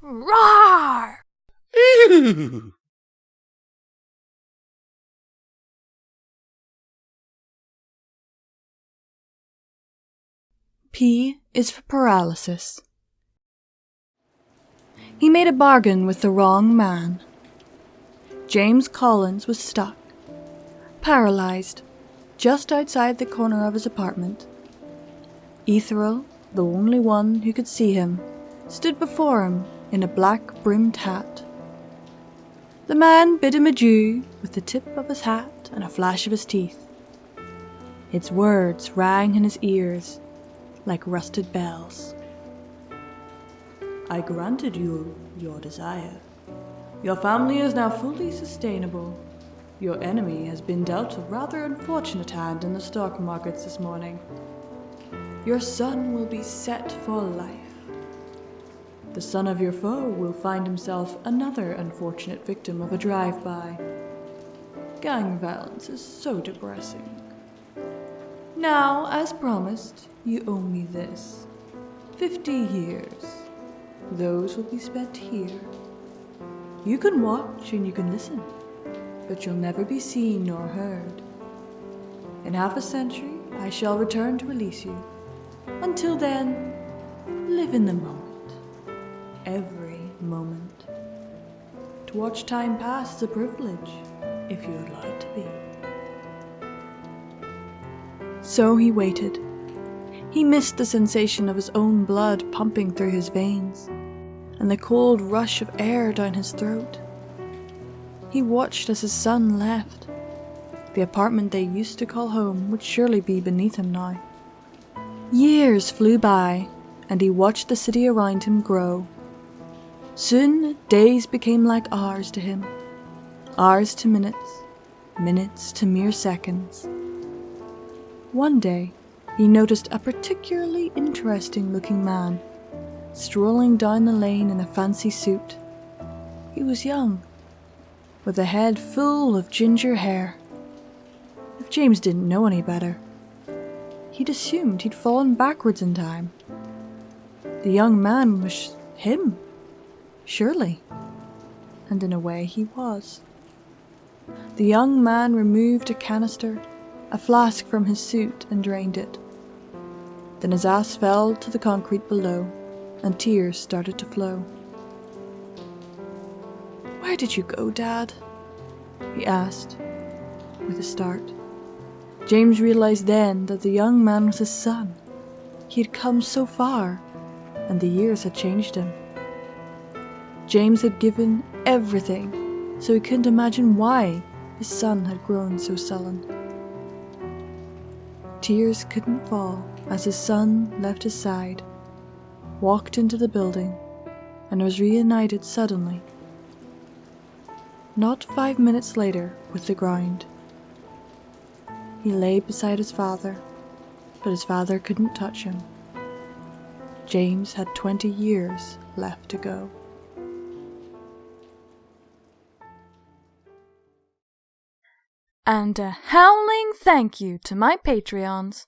Roar! Ew. P is for paralysis. He made a bargain with the wrong man. James Collins was stuck, paralyzed, just outside the corner of his apartment. Ethereal, the only one who could see him, stood before him in a black-brimmed hat. The man bid him adieu with the tip of his hat and a flash of his teeth. Its words rang in his ears like rusted bells. I granted you your desire. Your family is now fully sustainable. Your enemy has been dealt a rather unfortunate hand in the stock markets this morning. Your son will be set for life. The son of your foe will find himself another unfortunate victim of a drive-by. Gang violence is so depressing. Now, as promised, you owe me this. 50 years. Those will be spent here. You can watch and you can listen, but you'll never be seen nor heard. In half a century, I shall return to release you. Until then, live in the moment. Every moment. To watch time pass is a privilege, if you're allowed to be. So he waited. He missed the sensation of his own blood pumping through his veins, and the cold rush of air down his throat. He watched as his son left. The apartment they used to call home would surely be beneath him now. Years flew by, and he watched the city around him grow. Soon, days became like hours to him. Hours to minutes, minutes to mere seconds. One day, he noticed a particularly interesting-looking man strolling down the lane in a fancy suit. He was young, with a head full of ginger hair. If James didn't know any better, he'd assumed he'd fallen backwards in time. The young man was him, surely. And in a way he was. The young man removed a canister, a flask from his suit, and drained it. Then his ass fell to the concrete below, and tears started to flow. "Where did you go, Dad?" he asked, with a start. James realized then that the young man was his son. He had come so far, and the years had changed him. James had given everything, so he couldn't imagine why his son had grown so sullen. Tears couldn't fall as his son left his side, walked into the building, and was reunited suddenly. Not 5 minutes later with the ground. He lay beside his father, but his father couldn't touch him. James had 20 years left to go. And a howling thank you to my Patreons.